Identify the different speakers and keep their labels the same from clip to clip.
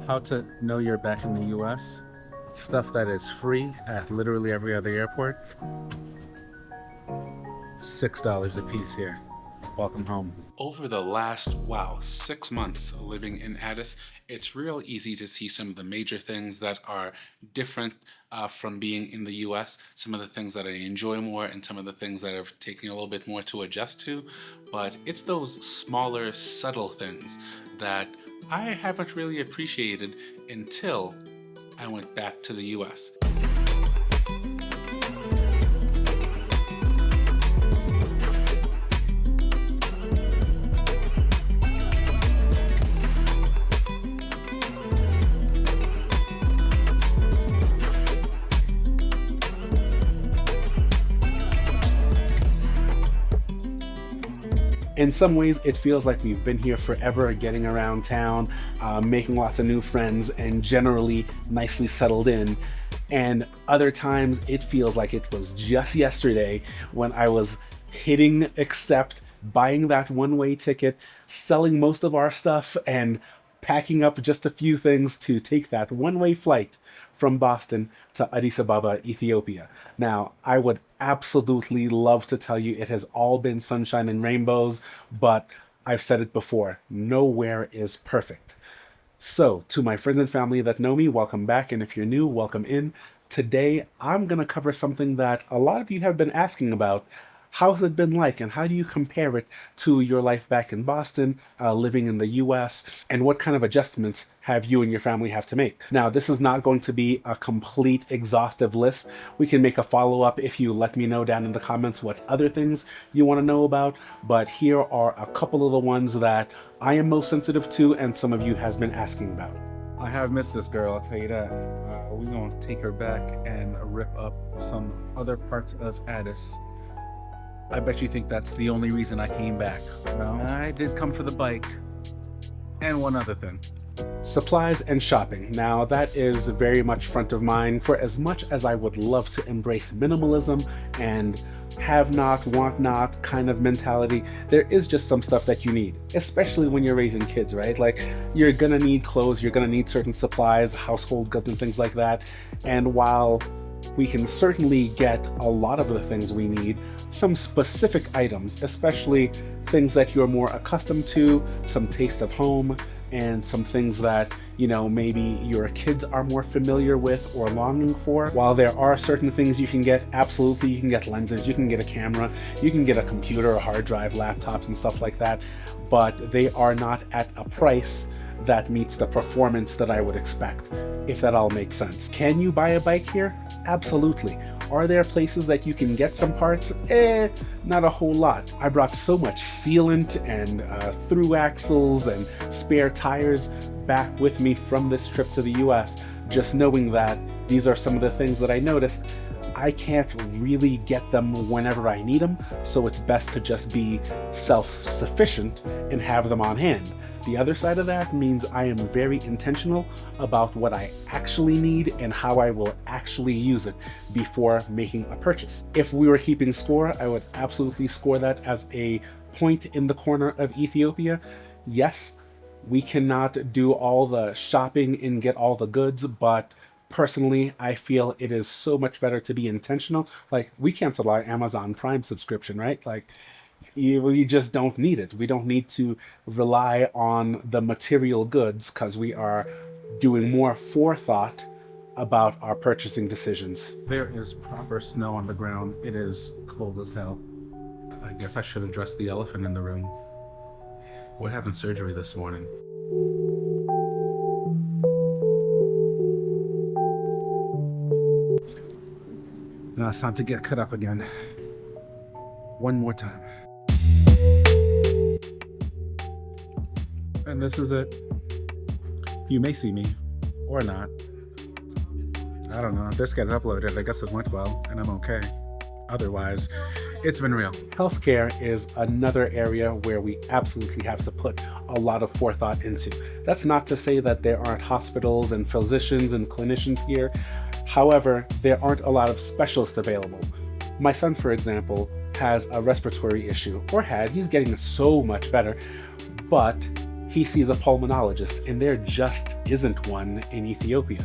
Speaker 1: How to know you're back in the US. Stuff that is free at literally every other airport. $6 a piece here. Welcome home. Over the last, 6 months living in Addis, it's real easy to see some of the major things that are different from being in the US, some of the things that I enjoy more, and some of the things that are taking a little bit more to adjust to. But it's those smaller, subtle things that I haven't really appreciated until I went back to the US. In some ways, it feels like we've been here forever, getting around town, making lots of new friends, and generally nicely settled in. And other times, it feels like it was just yesterday when I was hitting accept, buying that one-way ticket, selling most of our stuff, and packing up just a few things to take that one-way flight from Boston to Addis Ababa, Ethiopia. Now, I would absolutely love to tell you it has all been sunshine and rainbows, but I've said it before, nowhere is perfect. So, to my friends and family that know me, welcome back, and if you're new, welcome in. Today, I'm going to cover something that a lot of you have been asking about. How has it been like, and how do you compare it to your life back in Boston, living in the US, and what kind of adjustments have you and your family have to make? Now, this is not going to be a complete exhaustive list. We can make a follow-up if you let me know down in the comments what other things you want to know about, but here are a couple of the ones that I am most sensitive to and some of you has been asking about. I have missed this girl, I'll tell you that. We're going to take her back and rip up some other parts of Addis. I bet you think that's the only reason I came back. No, I did come for the bike. And one other thing. Supplies and shopping. Now, that is very much front of mind. For as much as I would love to embrace minimalism and have not, want not kind of mentality, there is just some stuff that you need, especially when you're raising kids, right? Like, you're gonna need clothes, you're gonna need certain supplies, household goods and things like that. And while we can certainly get a lot of the things we need, some specific items, especially things that you're more accustomed to, some taste of home, and some things that, you know, maybe your kids are more familiar with or longing for. While there are certain things you can get, absolutely, you can get lenses, you can get a camera, you can get a computer, a hard drive, laptops, and stuff like that, but they are not at a price that meets the performance that I would expect, if that all makes sense. Can you buy a bike here? Absolutely. Are there places that you can get some parts? Not a whole lot. I brought so much sealant and through axles and spare tires back with me from this trip to the US, just knowing that these are some of the things that I noticed. I can't really get them whenever I need them, so it's best to just be self-sufficient and have them on hand. The other side of that means I am very intentional about what I actually need and how I will actually use it before making a purchase. If we were keeping score, I would absolutely score that as a point in the corner of Ethiopia. Yes, we cannot do all the shopping and get all the goods, but personally, I feel it is so much better to be intentional. Like, we canceled our Amazon Prime subscription, right? Like, we just don't need it. We don't need to rely on the material goods because we are doing more forethought about our purchasing decisions. There is proper snow on the ground. It is cold as hell. I guess I should address the elephant in the room. We're having surgery this morning. Now it's time to get cut up again. One more time. And this is it. You may see me, or not. I don't know. If this gets uploaded, I guess it went well, and I'm okay. Otherwise, it's been real. Healthcare is another area where we absolutely have to put a lot of forethought into. That's not to say that there aren't hospitals and physicians and clinicians here. However, there aren't a lot of specialists available. My son, for example, has a respiratory issue, or had. He's getting so much better, but he sees a pulmonologist, and there just isn't one in Ethiopia.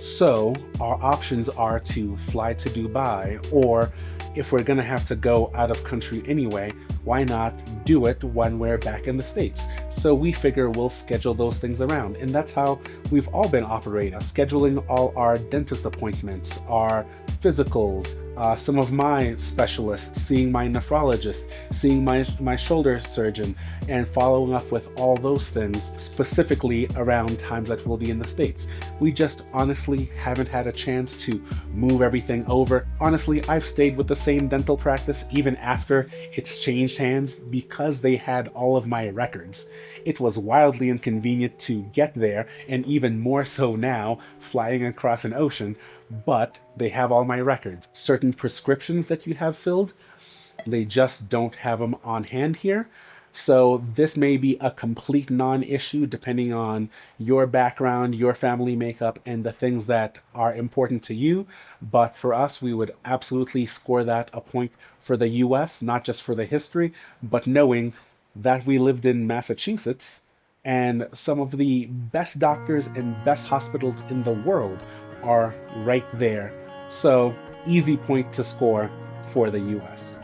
Speaker 1: So our options are to fly to Dubai, or if we're gonna have to go out of country anyway, why not do it when we're back in the States? So we figure we'll schedule those things around. And that's how we've all been operating, scheduling all our dentist appointments, our physicals, some of my specialists, seeing my nephrologist, seeing my shoulder surgeon, and following up with all those things specifically around times that we'll be in the States. We just honestly haven't had a chance to move everything over. Honestly, I've stayed with the same dental practice even after it's changed hands because they had all of my records. It was wildly inconvenient to get there, and even more so now, flying across an ocean, but they have all my records. Certain prescriptions that you have filled, they just don't have them on hand here. So this may be a complete non-issue depending on your background, your family makeup, and the things that are important to you. But for us, we would absolutely score that a point for the US, not just for the history, but knowing that we lived in Massachusetts and some of the best doctors and best hospitals in the world are right there. So easy point to score for the US.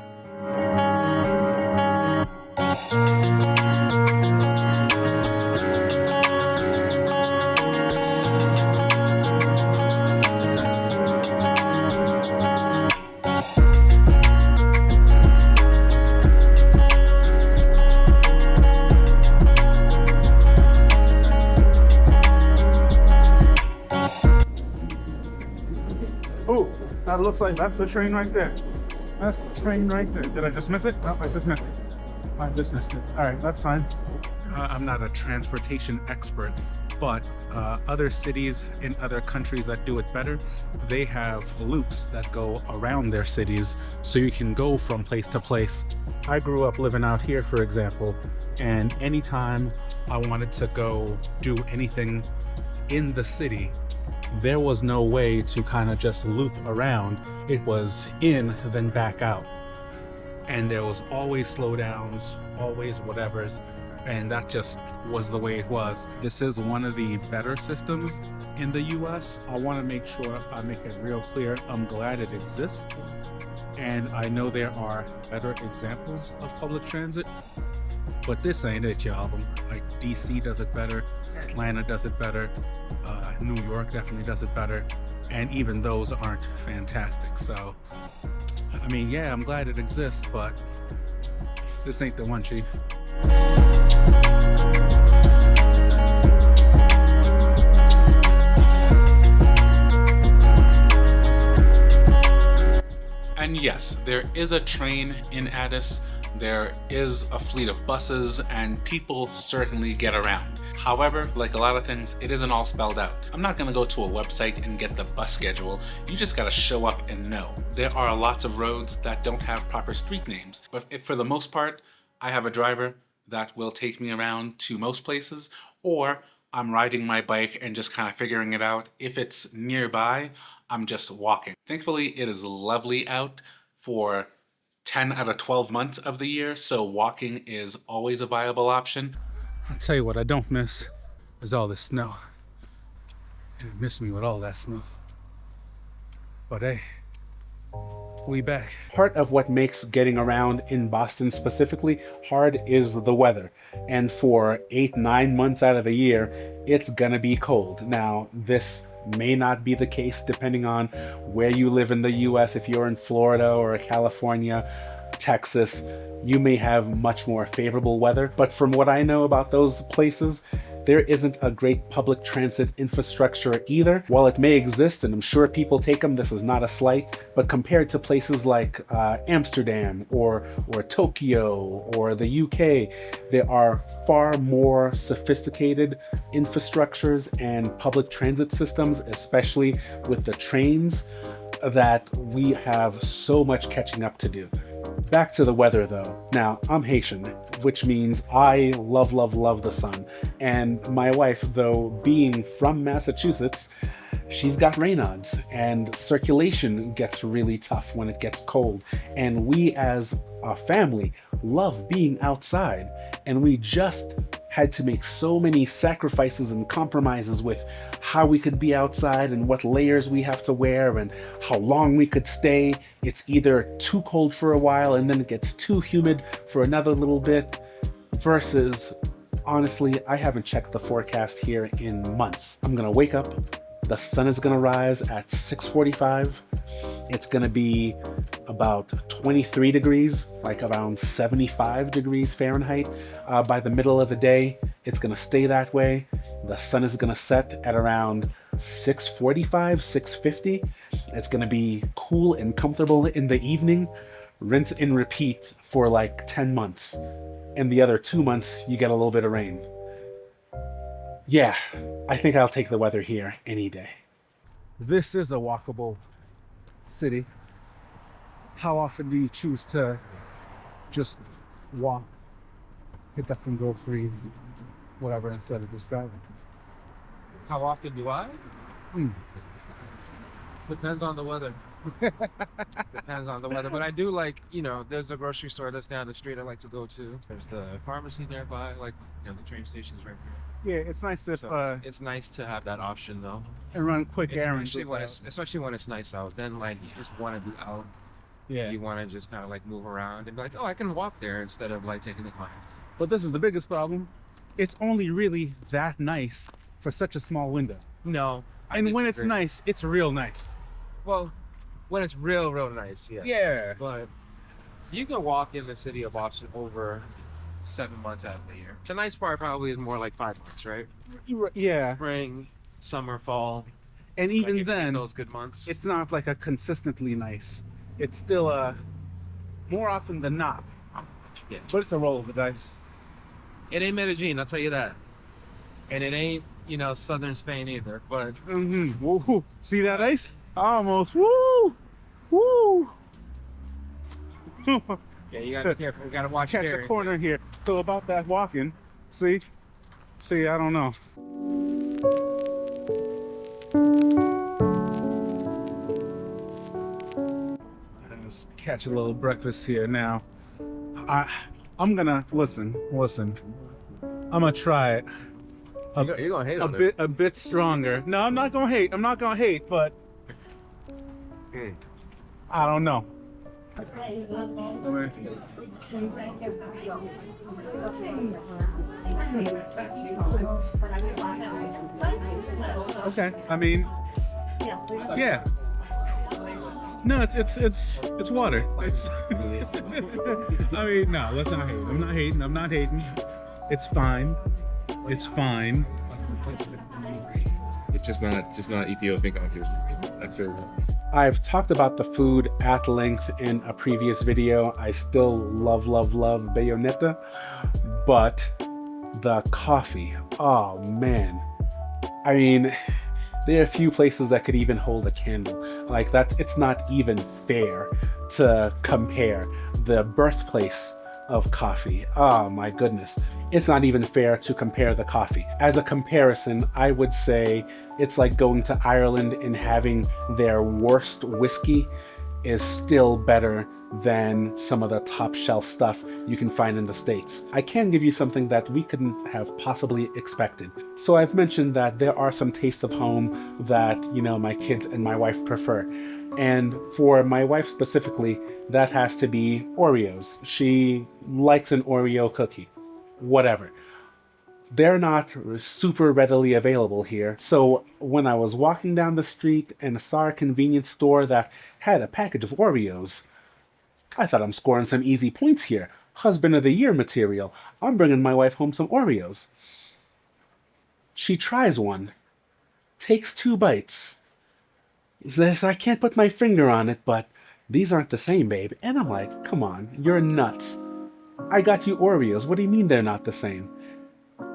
Speaker 2: Oh, that looks like that's the train right there. That's the train right there. Did I just miss it? No, I just missed it. I just missed it. All right, that's fine.
Speaker 1: I'm not a transportation expert, but other cities in other countries that do it better, they have loops that go around their cities so you can go from place to place. I grew up living out here, for example, and anytime I wanted to go do anything in the city, there was no way to kind of just loop around. It was in, then back out. And there was always slowdowns, always whatevers, and that just was the way it was. This is one of the better systems in the US. I want to make sure I make it real clear. I'm glad it exists, and I know there are better examples of public transit, but this ain't it, y'all. Like DC does it better, Atlanta does it better, New York definitely does it better, and even those aren't fantastic. So, I mean, yeah, I'm glad it exists, but this ain't the one, Chief. And yes, there is a train in Addis. There is a fleet of buses, and people certainly get around. However, like a lot of things, it isn't all spelled out. I'm not gonna go to a website and get the bus schedule. You just gotta show up and know. There are lots of roads that don't have proper street names, but for the most part, I have a driver that will take me around to most places, or I'm riding my bike and just kind of figuring it out. If it's nearby, I'm just walking. Thankfully, it is lovely out for 10 out of 12 months of the year, so walking is always a viable option. I'll tell you what I don't miss is all this snow. You miss me with all that snow. But hey, we back. Part of what makes getting around in Boston specifically hard is the weather. And for 8-9 months out of the year, it's gonna be cold. Now, this may not be the case depending on where you live in the US. If you're in Florida or California, Texas, you may have much more favorable weather. But from what I know about those places, there isn't a great public transit infrastructure either. While it may exist, and I'm sure people take them, this is not a slight, but compared to places like Amsterdam or Tokyo or the UK, there are far more sophisticated infrastructures and public transit systems, especially with the trains, that we have so much catching up to do. Back to the weather though. Now, I'm Haitian, which means I love the sun. And my wife, though being from Massachusetts, she's got Raynaud's, and circulation gets really tough when it gets cold. And we as a family love being outside, and we just had to make so many sacrifices and compromises with how we could be outside and what layers we have to wear and how long we could stay. It's either too cold for a while and then it gets too humid for another little bit, versus, honestly, I haven't checked the forecast here in months. I'm gonna wake up, the sun is gonna rise at 6:45. It's gonna be about 23 degrees, like around 75 degrees Fahrenheit. By the middle of the day, it's gonna stay that way. The sun is gonna set at around 6:45, 6:50. It's gonna be cool and comfortable in the evening. Rinse and repeat for like 10 months. And the other 2 months, you get a little bit of rain. Yeah, I think I'll take the weather here any day. This is a walkable city. How often do you choose to just walk, pick up some groceries, whatever, instead of just driving?
Speaker 3: How often do I? Depends on the weather. Depends on the weather. But I do like, there's a grocery store that's down the street I like to go to. There's the pharmacy nearby, like, the train station's right there.
Speaker 2: Yeah, it's nice if
Speaker 3: It's nice to have that option though.
Speaker 2: and run quick errands.
Speaker 3: Especially when it's nice out. Then like you just want to be out.
Speaker 2: Yeah.
Speaker 3: You want to just kind of like move around and be like, oh, I can walk there instead of like taking the car.
Speaker 2: But this is the biggest problem. It's only really that nice for such a small window.
Speaker 3: No.
Speaker 2: And when it's nice, it's real nice.
Speaker 3: Well, when it's real nice, yeah.
Speaker 2: Yeah.
Speaker 3: But you can walk in the city of Boston over 7 months out of the year. The nice part probably is more like 5 months, right?
Speaker 2: Yeah.
Speaker 3: Spring, summer, fall.
Speaker 2: And even then,
Speaker 3: those good months.
Speaker 2: it's not like a consistently nice. It's still more often than not.
Speaker 3: Yeah.
Speaker 2: But it's a roll of the dice.
Speaker 3: It ain't Medellin, I'll tell you that. And it ain't, southern Spain either. But
Speaker 2: Woo. See that ice? Almost. Woo! Woo!
Speaker 3: yeah, you gotta be careful. You gotta watch
Speaker 2: Catch the corner here. So about that walking, see, I don't know. Let's catch a little breakfast here now. I'm gonna listen. I'm gonna try it.
Speaker 3: You're gonna hate on it.
Speaker 2: A bit stronger. No, I'm not gonna hate. But I don't know. Okay. I mean, yeah. No, it's water. It's. I mean, no. Let's not hate. I'm not hating. It's fine. It's fine.
Speaker 3: It's just not Ethiopian country. I feel that.
Speaker 1: I've talked about the food at length in a previous video. I still love Bayonetta, but the coffee, oh man. I mean, there are a few places that could even hold a candle. Like that, it's not even fair to compare the birthplace of coffee. Oh my goodness. It's not even fair to compare the coffee. As a comparison, I would say it's like going to Ireland and having their worst whiskey is still better than some of the top shelf stuff you can find in the States. I can give you something that we couldn't have possibly expected. So I've mentioned that there are some tastes of home that, my kids and my wife prefer. And for my wife specifically, that has to be Oreos. She likes an Oreo cookie. Whatever. They're not super readily available here. So when I was walking down the street and saw a convenience store that had a package of Oreos, I thought I'm scoring some easy points here. Husband of the year material. I'm bringing my wife home some Oreos. She tries one, takes 2 bites. Says, I can't put my finger on it, but these aren't the same, babe. And I'm like, come on, you're nuts. I got you Oreos. What do you mean they're not the same?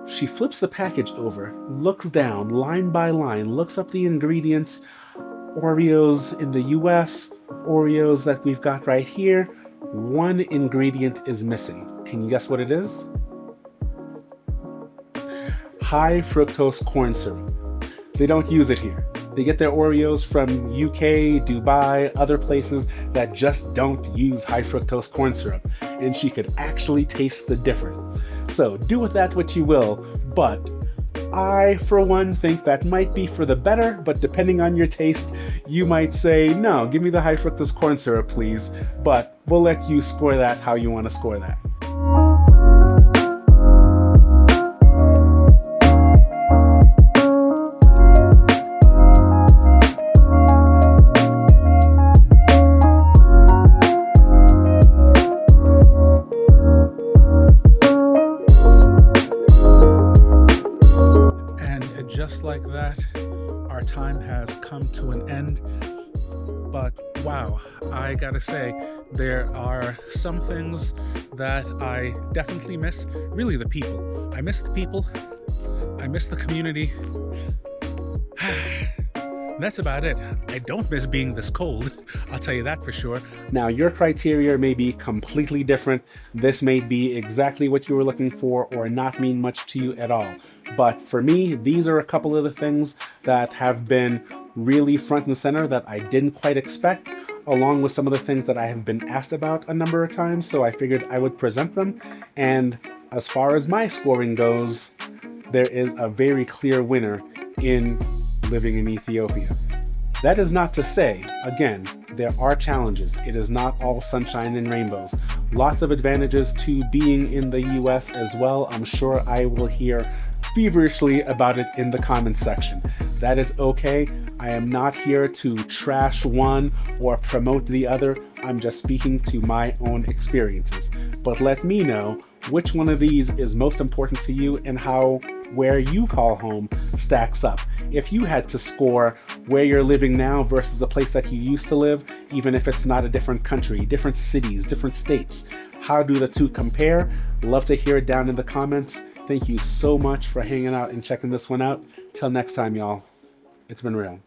Speaker 1: She flips the package over, looks down line by line, looks up the ingredients. Oreos in the US, Oreos that we've got right here. One ingredient is missing. Can you guess what it is? High fructose corn syrup. They don't use it here. They get their Oreos from UK, Dubai, other places that just don't use high fructose corn syrup. And she could actually taste the difference. So do with that what you will, but I, for one, think that might be for the better, but depending on your taste, you might say, no, give me the high fructose corn syrup, please, but we'll let you score that how you want to score that.
Speaker 2: Just like that, our time has come to an end. But wow, I gotta say, there are some things that I definitely miss. Really, the people. I miss the people. I miss the community. That's about it. I don't miss being this cold, I'll tell you that for sure.
Speaker 1: Now, your criteria may be completely different. This may be exactly what you were looking for or not mean much to you at all. But for me, these are a couple of the things that have been really front and center that I didn't quite expect, along with some of the things that I have been asked about a number of times, so I figured I would present them. And as far as my scoring goes, there is a very clear winner in living in Ethiopia. That is not to say, again, there are challenges. It is not all sunshine and rainbows. Lots of advantages to being in the US as well. I'm sure I will hear feverishly about it in the comments section. That is okay. I am not here to trash one or promote the other. I'm just speaking to my own experiences. But let me know which one of these is most important to you and how where you call home stacks up. If you had to score where you're living now versus a place that you used to live, even if it's not a different country, different cities, different states, how do the two compare? Love to hear it down in the comments. Thank you so much for hanging out and checking this one out. Till next time, y'all. It's been real.